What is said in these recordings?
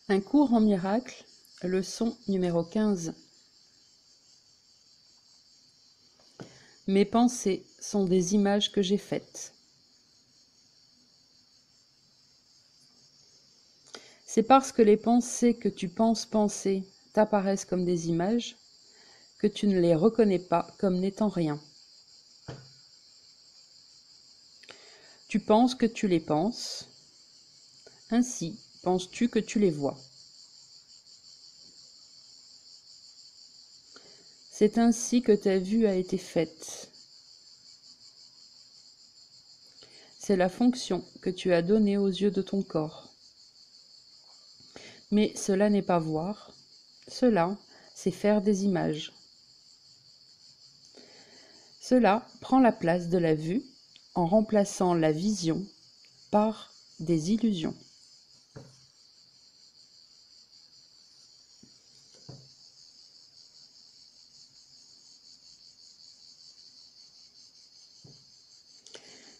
Un cours en miracle, leçon numéro 15. Mes pensées sont des images que j'ai faites. C'est parce que les pensées que tu penses penser t'apparaissent comme des images que tu ne les reconnais pas comme n'étant rien. Tu penses que tu les penses, ainsi penses-tu que tu les vois. C'est ainsi que ta vue a été faite. C'est la fonction que tu as donnée aux yeux de ton corps. Mais cela n'est pas voir, cela, c'est faire des images. Cela prend la place de la vue en remplaçant la vision par des illusions.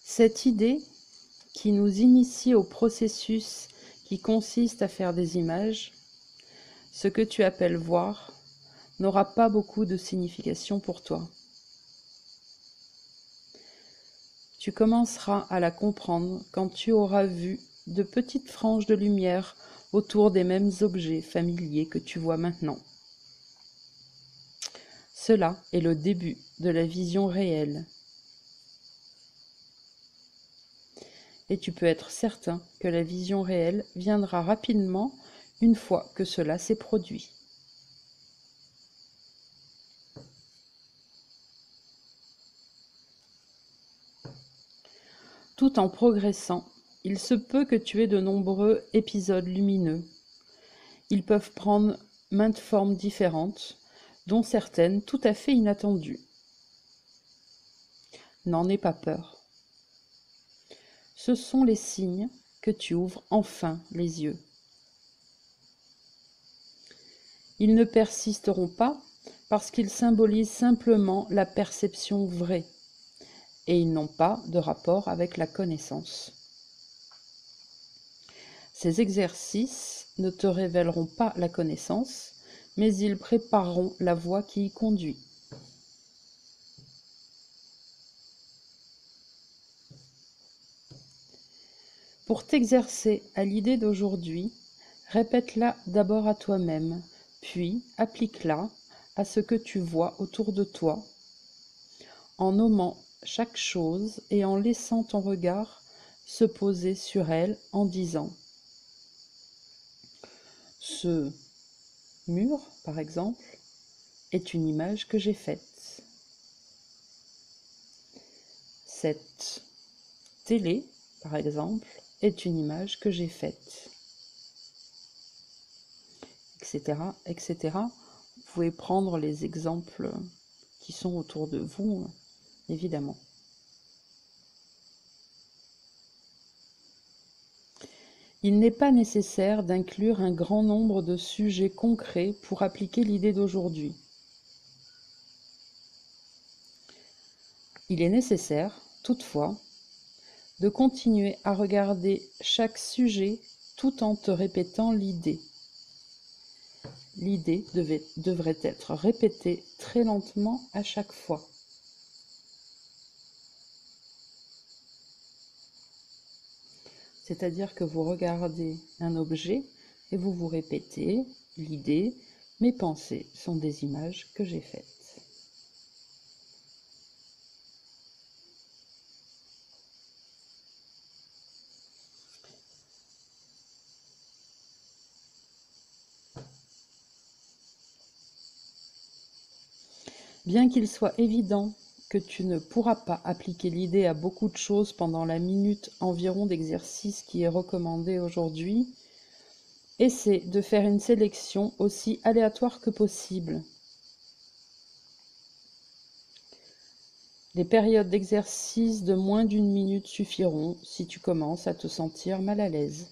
Cette idée qui nous initie au processus qui consiste à faire des images, ce que tu appelles voir, n'aura pas beaucoup de signification pour toi. Tu commenceras à la comprendre quand tu auras vu de petites franges de lumière autour des mêmes objets familiers que tu vois maintenant. Cela est le début de la vision réelle. Et tu peux être certain que la vision réelle viendra rapidement une fois que cela s'est produit. Tout en progressant, il se peut que tu aies de nombreux épisodes lumineux. Ils peuvent prendre maintes formes différentes, dont certaines tout à fait inattendues. N'en aie pas peur. Ce sont les signes que tu ouvres enfin les yeux. Ils ne persisteront pas parce qu'ils symbolisent simplement la perception vraie. Et ils n'ont pas de rapport avec la connaissance. Ces exercices ne te révéleront pas la connaissance, mais ils prépareront la voie qui y conduit. Pour t'exercer à l'idée d'aujourd'hui, répète-la d'abord à toi-même, puis applique-la à ce que tu vois autour de toi, en nommant chaque chose et en laissant ton regard se poser sur elle en disant « Ce mur, par exemple, est une image que j'ai faite. Cette télé, par exemple, est une image que j'ai faite. » etc., etc. Vous pouvez prendre les exemples qui sont autour de vous, évidemment. Il n'est pas nécessaire d'inclure un grand nombre de sujets concrets pour appliquer l'idée d'aujourd'hui. Il est nécessaire, toutefois, de continuer à regarder chaque sujet tout en te répétant l'idée. L'idée devrait être répétée très lentement à chaque fois. C'est-à-dire que vous regardez un objet et vous vous répétez l'idée « Mes pensées sont des images que j'ai faites ». Bien qu'il soit évident que tu ne pourras pas appliquer l'idée à beaucoup de choses pendant la minute environ d'exercice qui est recommandée aujourd'hui, essaie de faire une sélection aussi aléatoire que possible. Les périodes d'exercice de moins d'une minute suffiront si tu commences à te sentir mal à l'aise.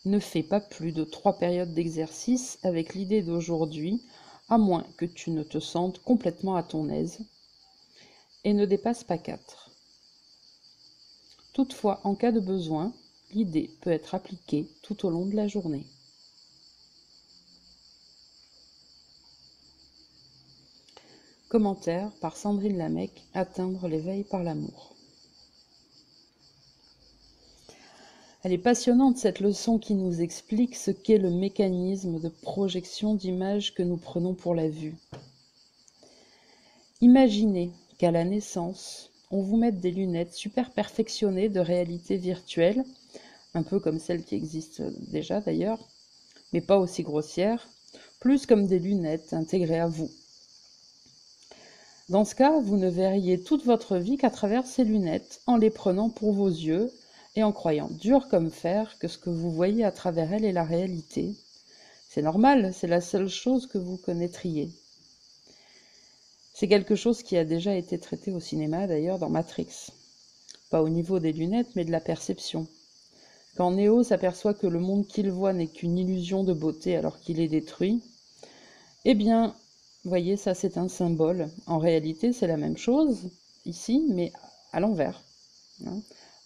Ne fais pas plus de 3 périodes d'exercice avec l'idée d'aujourd'hui, à moins que tu ne te sentes complètement à ton aise, et ne dépasse pas 4. Toutefois, en cas de besoin, l'idée peut être appliquée tout au long de la journée. Commentaire par Sandrine Lamec, Atteindre l'éveil par l'amour. Elle est passionnante cette leçon qui nous explique ce qu'est le mécanisme de projection d'images que nous prenons pour la vue. Imaginez qu'à la naissance, on vous mette des lunettes super perfectionnées de réalité virtuelle, un peu comme celles qui existent déjà d'ailleurs, mais pas aussi grossières, plus comme des lunettes intégrées à vous. Dans ce cas, vous ne verriez toute votre vie qu'à travers ces lunettes, en les prenant pour vos yeux et en croyant dur comme fer que ce que vous voyez à travers elles est la réalité. C'est normal, c'est la seule chose que vous connaîtriez. C'est quelque chose qui a déjà été traité au cinéma d'ailleurs dans Matrix. Pas au niveau des lunettes, mais de la perception. Quand Neo s'aperçoit que le monde qu'il voit n'est qu'une illusion de beauté alors qu'il est détruit, eh bien, vous voyez, ça c'est un symbole. En réalité, c'est la même chose ici, mais à l'envers.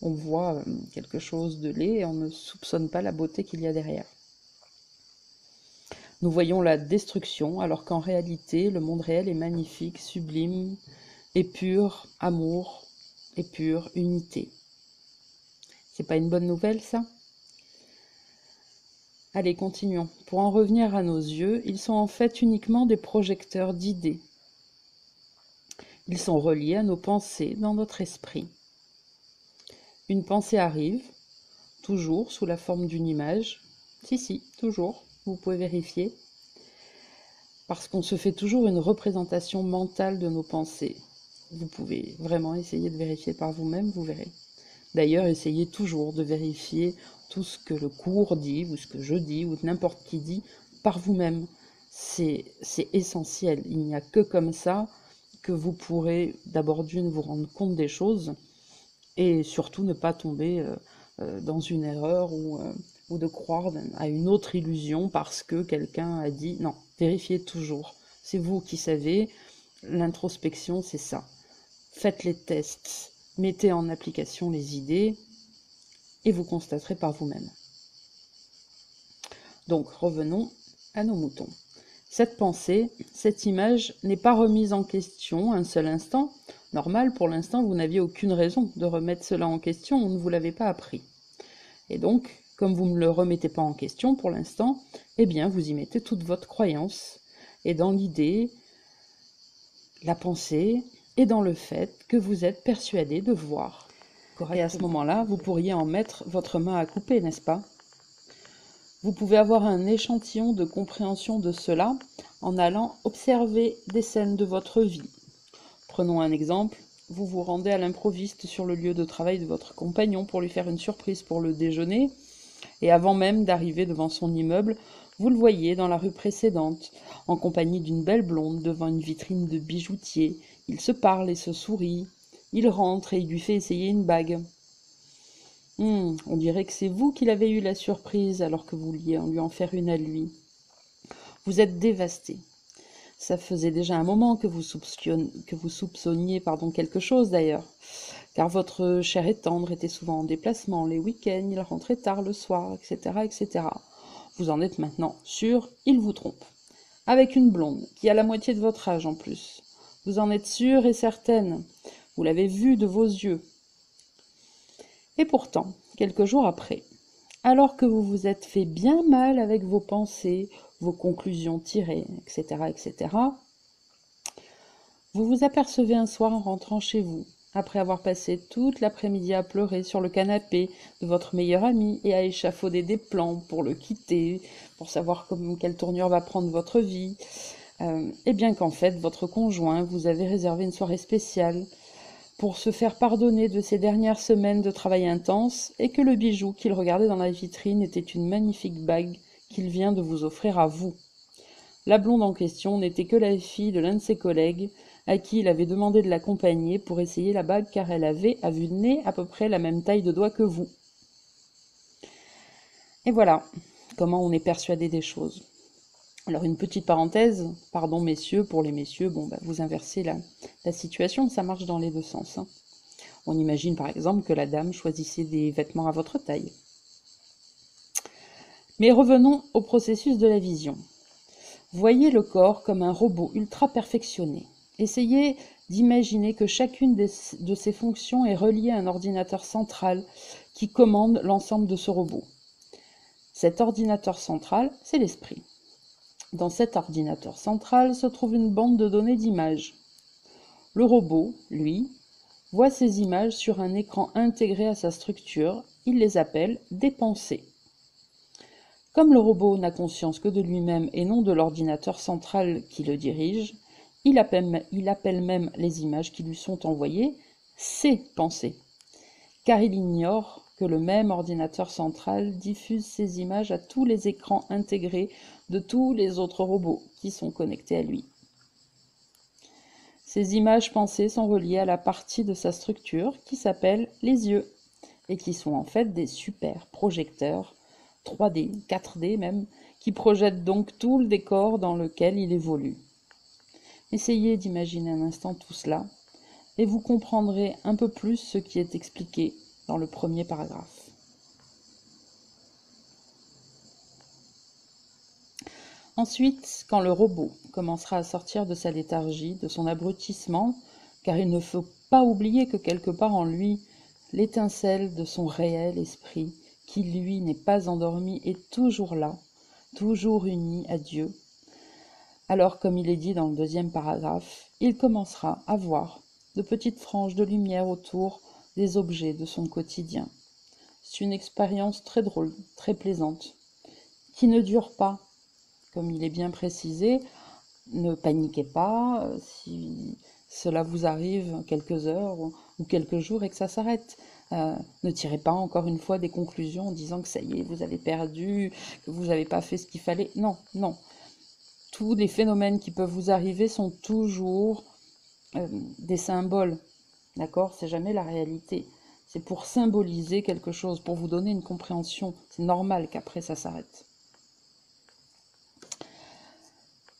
On voit quelque chose de laid et on ne soupçonne pas la beauté qu'il y a derrière. Nous voyons la destruction, alors qu'en réalité, le monde réel est magnifique, sublime, et pur amour, et pure unité. C'est pas une bonne nouvelle, ça ? Allez, continuons. Pour en revenir à nos yeux, ils sont en fait uniquement des projecteurs d'idées. Ils sont reliés à nos pensées dans notre esprit. Une pensée arrive, toujours sous la forme d'une image. Si, toujours, vous pouvez vérifier. Parce qu'on se fait toujours une représentation mentale de nos pensées. Vous pouvez vraiment essayer de vérifier par vous-même, vous verrez. D'ailleurs, essayez toujours de vérifier tout ce que le cours dit, ou ce que je dis, ou n'importe qui dit, par vous-même. C'est essentiel. Il n'y a que comme ça que vous pourrez d'abord d'une vous rendre compte des choses, et surtout ne pas tomber dans une erreur ou de croire à une autre illusion parce que quelqu'un a dit. Non, vérifiez toujours. C'est vous qui savez. L'introspection, c'est ça. Faites les tests, mettez en application les idées et vous constaterez par vous-même. Donc, revenons à nos moutons. Cette pensée, cette image n'est pas remise en question un seul instant. Normal, pour l'instant, vous n'aviez aucune raison de remettre cela en question, on ne vous l'avait pas appris. Et donc, comme vous ne le remettez pas en question pour l'instant, eh bien, vous y mettez toute votre croyance. Et dans l'idée, la pensée, et dans le fait que vous êtes persuadé de voir. Et à ce moment-là, vous pourriez en mettre votre main à couper, n'est-ce pas ? Vous pouvez avoir un échantillon de compréhension de cela en allant observer des scènes de votre vie. Prenons un exemple, vous vous rendez à l'improviste sur le lieu de travail de votre compagnon pour lui faire une surprise pour le déjeuner, et avant même d'arriver devant son immeuble, vous le voyez dans la rue précédente, en compagnie d'une belle blonde devant une vitrine de bijoutier. Il se parle et se sourit. Il rentre et il lui fait essayer une bague. On dirait que c'est vous qui l'avez eu la surprise alors que vous vouliez lui en faire une à lui. Vous êtes dévasté. Ça faisait déjà un moment que vous soupçonniez quelque chose d'ailleurs, car votre cher et tendre était souvent en déplacement les week-ends, il rentrait tard le soir, etc., etc. Vous en êtes maintenant sûr, il vous trompe. Avec une blonde, qui a la moitié de votre âge en plus. Vous en êtes sûre et certaine. Vous l'avez vue de vos yeux. Et pourtant, quelques jours après, alors que vous vous êtes fait bien mal avec vos pensées, vos conclusions tirées, etc., etc., vous vous apercevez un soir en rentrant chez vous, après avoir passé toute l'après-midi à pleurer sur le canapé de votre meilleur ami et à échafauder des plans pour le quitter, pour savoir quelle tournure va prendre votre vie, et bien qu'en fait, votre conjoint vous avait réservé une soirée spéciale pour se faire pardonner de ces dernières semaines de travail intense, et que le bijou qu'il regardait dans la vitrine était une magnifique bague qu'il vient de vous offrir à vous. La blonde en question n'était que la fille de l'un de ses collègues, à qui il avait demandé de l'accompagner pour essayer la bague, car elle avait, à vue de nez, à peu près la même taille de doigt que vous. Et voilà comment on est persuadé des choses. Alors une petite parenthèse, pardon messieurs, pour les messieurs, vous inversez la situation, ça marche dans les deux sens. On imagine par exemple que la dame choisissait des vêtements à votre taille. Mais revenons au processus de la vision. Voyez le corps comme un robot ultra perfectionné. Essayez d'imaginer que chacune de ces fonctions est reliée à un ordinateur central qui commande l'ensemble de ce robot. Cet ordinateur central, c'est l'esprit. Dans cet ordinateur central se trouve une bande de données d'images. Le robot, lui, voit ces images sur un écran intégré à sa structure. Il les appelle des pensées. Comme le robot n'a conscience que de lui-même et non de l'ordinateur central qui le dirige, il appelle même les images qui lui sont envoyées ses pensées, car il ignore que le même ordinateur central diffuse ces images à tous les écrans intégrés de tous les autres robots qui sont connectés à lui. Ces images pensées sont reliées à la partie de sa structure qui s'appelle les yeux et qui sont en fait des super projecteurs 3D, 4D même, qui projettent donc tout le décor dans lequel il évolue. Essayez d'imaginer un instant tout cela et vous comprendrez un peu plus ce qui est expliqué dans le premier paragraphe. Ensuite, quand le robot commencera à sortir de sa léthargie, de son abrutissement, car il ne faut pas oublier que quelque part en lui, l'étincelle de son réel esprit, qui lui n'est pas endormi, est toujours là, toujours uni à Dieu. Alors, comme il est dit dans le deuxième paragraphe, il commencera à voir de petites franges de lumière autour des objets de son quotidien. C'est une expérience très drôle, très plaisante, qui ne dure pas. Comme il est bien précisé, ne paniquez pas si cela vous arrive quelques heures ou quelques jours et que ça s'arrête. Ne tirez pas encore une fois des conclusions en disant que ça y est, vous avez perdu, que vous n'avez pas fait ce qu'il fallait. Non, non. Tous les phénomènes qui peuvent vous arriver sont toujours des symboles. D'accord? C'est jamais la réalité. C'est pour symboliser quelque chose, pour vous donner une compréhension. C'est normal qu'après ça s'arrête.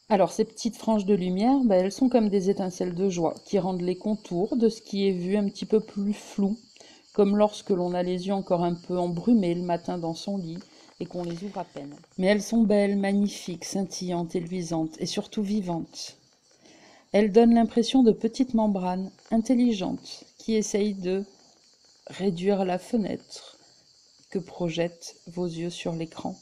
Alors, ces petites franges de lumière, elles sont comme des étincelles de joie qui rendent les contours de ce qui est vu un petit peu plus flou, comme lorsque l'on a les yeux encore un peu embrumés le matin dans son lit et qu'on les ouvre à peine. Mais elles sont belles, magnifiques, scintillantes et luisantes, et surtout vivantes. Elles donnent l'impression de petites membranes intelligentes qui essayent de réduire la fenêtre que projettent vos yeux sur l'écran,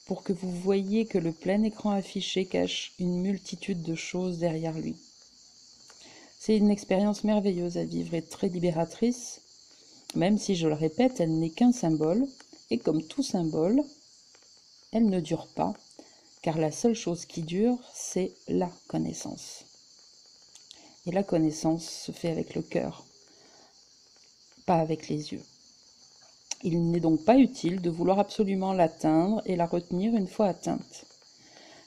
pour que vous voyiez que le plein écran affiché cache une multitude de choses derrière lui. C'est une expérience merveilleuse à vivre et très libératrice, même si, je le répète, elle n'est qu'un symbole, et comme tout symbole, elle ne dure pas, car la seule chose qui dure, c'est la connaissance. Et la connaissance se fait avec le cœur, pas avec les yeux. Il n'est donc pas utile de vouloir absolument l'atteindre et la retenir une fois atteinte.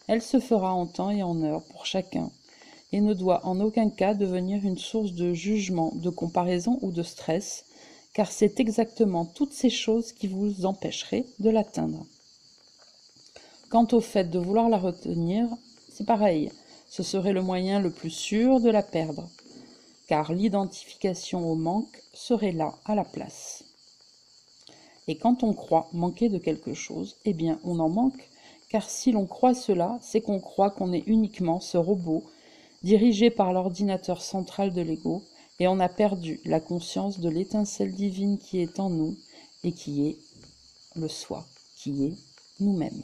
Elle se fera en temps et en heure pour chacun, et ne doit en aucun cas devenir une source de jugement, de comparaison ou de stress, car c'est exactement toutes ces choses qui vous empêcheraient de l'atteindre. Quant au fait de vouloir la retenir, c'est pareil, ce serait le moyen le plus sûr de la perdre, car l'identification au manque serait là à la place. Et quand on croit manquer de quelque chose, eh bien on en manque, car si l'on croit cela, c'est qu'on croit qu'on est uniquement ce robot, dirigé par l'ordinateur central de l'ego, et on a perdu la conscience de l'étincelle divine qui est en nous, et qui est le soi, qui est nous-mêmes.